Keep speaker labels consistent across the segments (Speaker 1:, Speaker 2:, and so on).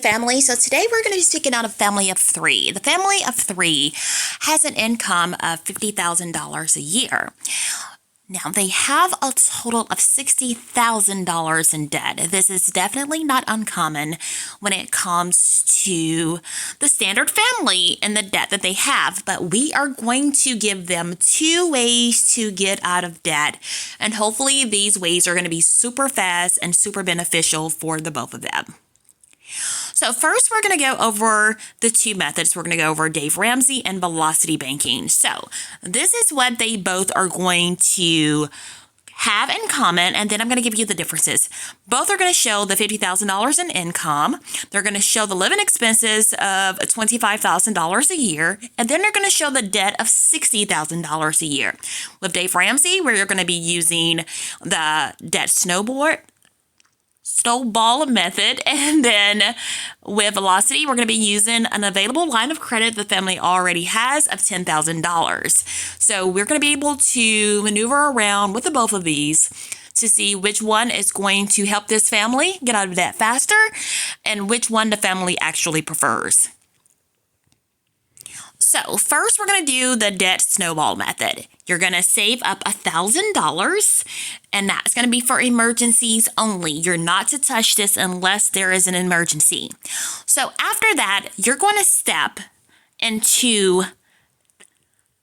Speaker 1: family. So today we're going to be speaking out a family of three. The family of three has an income of $50,000 a year. Now, they have a total of $60,000 in debt. This is definitely not uncommon when it comes to the standard family and the debt that they have, but we are going to give them 2 ways to get out of debt, and hopefully these ways are going to be super fast and super beneficial for the both of them. So first, we're going to go over the 2 methods. We're going to go over Dave Ramsey and velocity banking. So this is what they both are going to have in common, and then I'm going to give you the differences. Both are going to show the $50,000 in income. They're going to show the living expenses of $25,000 a year, and then they're going to show the debt of $60,000 a year. With Dave Ramsey, where you're going to be using the debt snowball method, and then with velocity, we're going to be using an available line of credit the family already has of $10,000. So we're going to be able to maneuver around with the both of these to see which one is going to help this family get out of debt faster and which one the family actually prefers. So first, we're going to do the debt snowball method. You're going to save up $1,000, and that's going to be for emergencies only. You're not to touch this unless there is an emergency. So after that, you're going to step into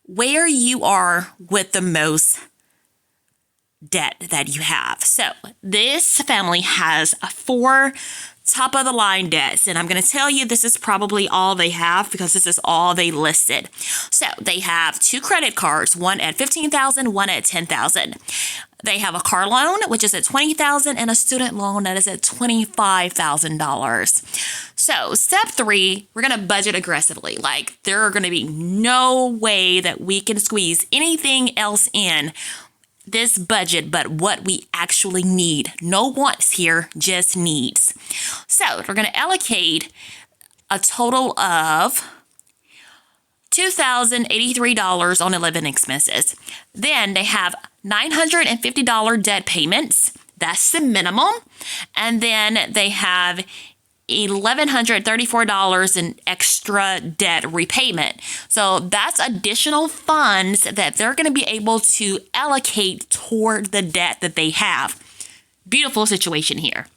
Speaker 1: where you are with the most debt that you have. So this family has 4 top of the line debts, and I'm going to tell you this is probably all they have because this is all they listed. So they have 2 credit cards, one at $15,000, one at $10,000. They have a car loan, which is at $20,000, and a student loan that is at $25,000. So step 3, we're going to budget aggressively. Like, there are going to be no way that we can squeeze anything else in this budget but what we actually need. No wants here, just needs. So we're going to allocate a total of $2,083 on living expenses. Then they have $950 debt payments. That's the minimum. And then they have $1,134 in extra debt repayment. So that's additional funds that they're going to be able to allocate toward the debt that they have. Beautiful situation here.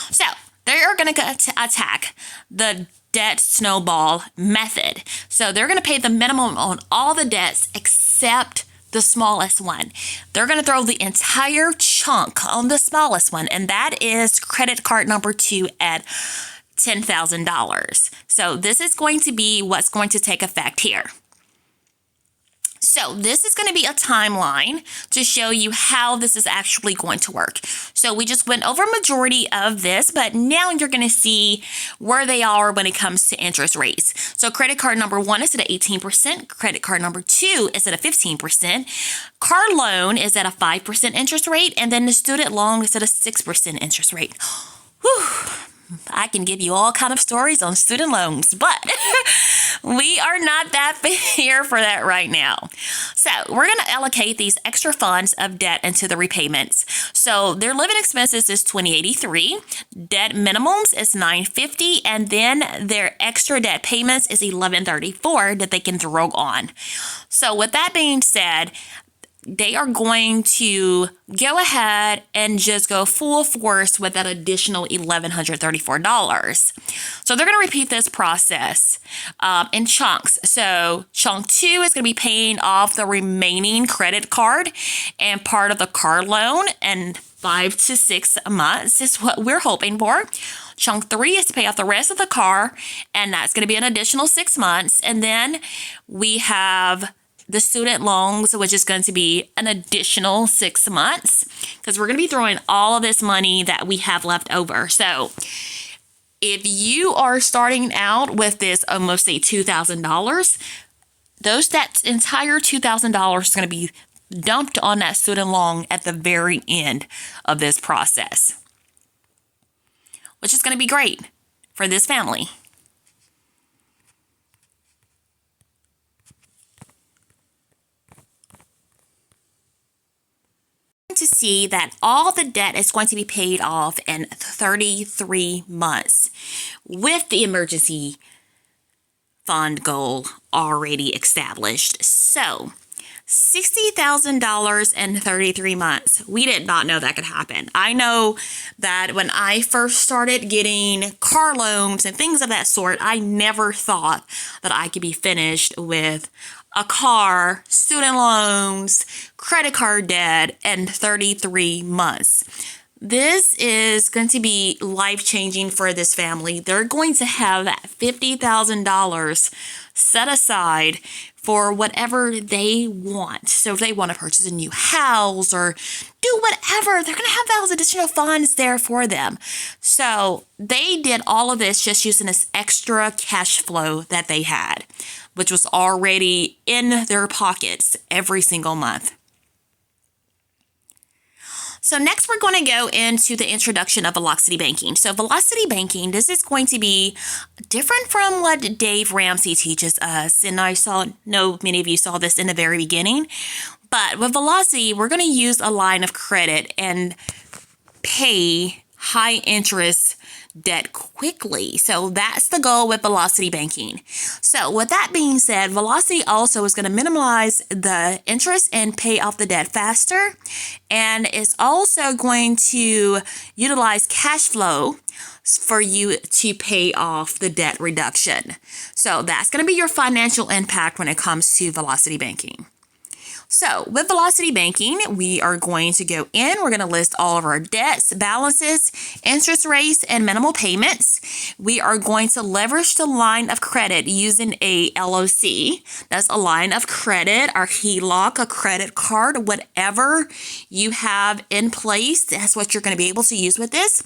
Speaker 1: So they are going to attack the debt snowball method. So they're going to pay the minimum on all the debts except the smallest one. They're going to throw the entire chunk on the smallest one, and that is credit card number 2 at $10,000. So this is going to be what's going to take effect here. So this is going to be a timeline to show you how this is actually going to work. So we just went over a majority of this, but now you're going to see where they are when it comes to interest rates. So credit card number 1 is at 18%. Credit card number 2 is at a 15%. Car loan is at a 5% interest rate. And then the student loan is at a 6% interest rate. Whew. I can give you all kind of stories on student loans, but we are not that here for that right now. So we're going to allocate these extra funds of debt into the repayments. So their living expenses is $2,083, debt minimums is $950, and then their extra debt payments is $1,134 that they can throw on. So with that being said, they are going to go ahead and just go full force with that additional $1,134. So they're going to repeat this process in chunks. So chunk 2 is going to be paying off the remaining credit card and part of the car loan, and 5 to 6 months is what we're hoping for. Chunk 3 is to pay off the rest of the car, and that's going to be an additional 6 months. And then we have the student loans, which is going to be an additional 6 months, because we're going to be throwing all of this money that we have left over. So if you are starting out with this almost say $2,000, that entire $2,000 is going to be dumped on that student loan at the very end of this process, which is going to be great for this family. To see that all the debt is going to be paid off in 33 months, with the emergency fund goal already established. So $60,000 in 33 months. We did not know that could happen. I know that when I first started getting car loans and things of that sort, I never thought that I could be finished with a car, student loans, credit card debt in 33 months. This is going to be life-changing for this family. They're going to have that $50,000 set aside for whatever they want. So if they want to purchase a new house or do whatever, they're going to have those additional funds there for them. So they did all of this just using this extra cash flow that they had, which was already in their pockets every single month. So next we're going to go into the introduction of velocity banking. So velocity banking, this is going to be different from what Dave Ramsey teaches us. And I know many of you saw this in the very beginning. But with velocity, we're going to use a line of credit and pay high interest debt quickly. So that's the goal with velocity banking. So with that being said, velocity also is going to minimize the interest and pay off the debt faster. And it's also going to utilize cash flow for you to pay off the debt reduction. So that's going to be your financial impact when it comes to velocity banking. So with velocity banking, we are going to go in, we're going to list all of our debts, balances, interest rates, and minimal payments. We are going to leverage the line of credit using a LOC. That's a line of credit, our HELOC, a credit card, whatever you have in place. That's what you're going to be able to use with this.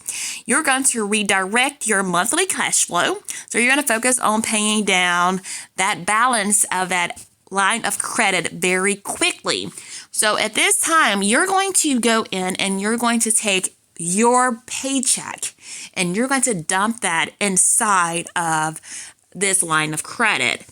Speaker 1: You're going to redirect your monthly cash flow. So you're going to focus on paying down that balance of that line of credit very quickly. So at this time, you're going to go in and you're going to take your paycheck and you're going to dump that inside of this line of credit.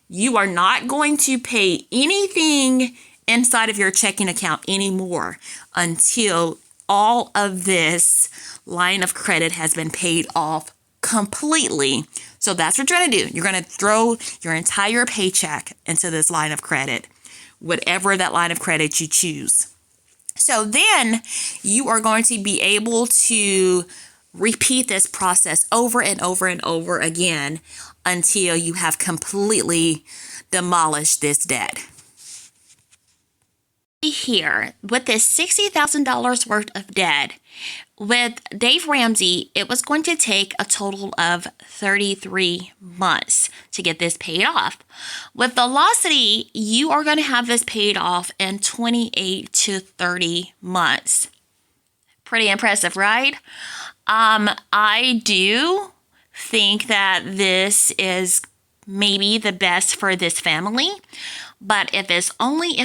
Speaker 1: You are not going to pay anything inside of your checking account anymore until all of this line of credit has been paid off completely. So that's what you're going to do. You're going to throw your entire paycheck into this line of credit, whatever that line of credit you choose. So then you are going to be able to repeat this process over and over and over again until you have completely demolished this debt. Here, with this $60,000 worth of debt, with Dave Ramsey, it was going to take a total of 33 months to get this paid off. With Velocity, you are going to have this paid off in 28 to 30 months. Pretty impressive, right? I do think that this is maybe the best for this family. But if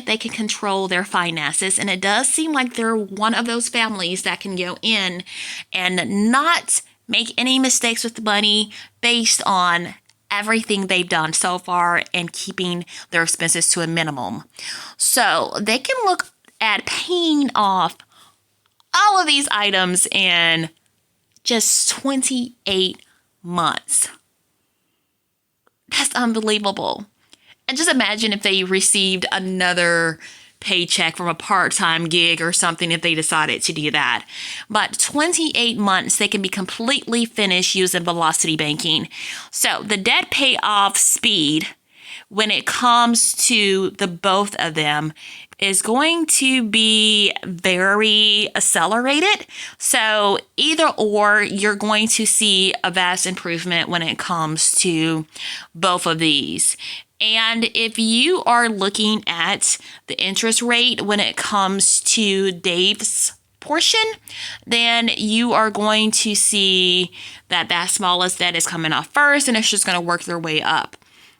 Speaker 1: they can control their finances, and it does seem like they're one of those families that can go in and not make any mistakes with the money based on everything they've done so far and keeping their expenses to a minimum. So they can look at paying off all of these items in just 28 months. That's unbelievable. And just imagine if they received another paycheck from a part-time gig or something if they decided to do that. But 28 months, they can be completely finished using velocity banking. So the debt payoff speed, when it comes to the both of them, is going to be very accelerated. So either or, you're going to see a vast improvement when it comes to both of these. And if you are looking at the interest rate when it comes to Dave's portion, then you are going to see that that smallest debt is coming off first, and it's just going to work their way up.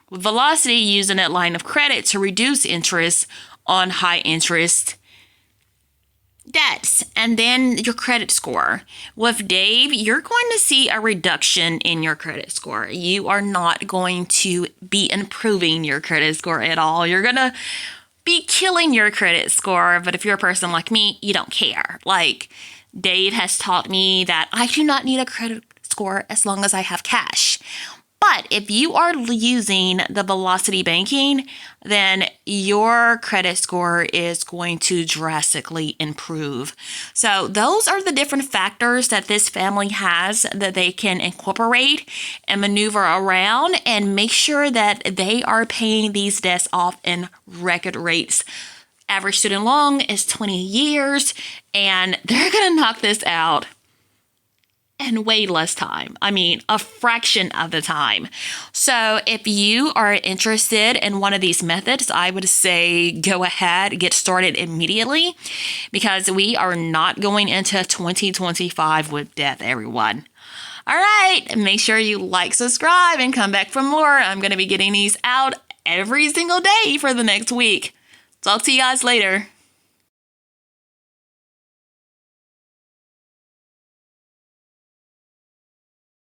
Speaker 1: With Velocity, using that line of credit to reduce interest on high interest debts, and then your credit score. With Dave, you're going to see a reduction in your credit score. You are not going to be improving your credit score at all. You're going to be killing your credit score, but if you're a person like me, you don't care. Like, Dave has taught me that I do not need a credit score as long as I have cash. But if you are using the velocity banking, then your credit score is going to drastically improve. So those are the different factors that this family has that they can incorporate and maneuver around and make sure that they are paying these debts off in record rates. Average student loan is 20 years, and they're going to knock this out in way less time. I mean, a fraction of the time. So if you are interested in one of these methods, I would say go ahead, get started immediately, because we are not going into 2025 with debt, everyone. All right, make sure you like, subscribe, and come back for more. I'm going to be getting these out every single day for the next week. Talk to you guys later.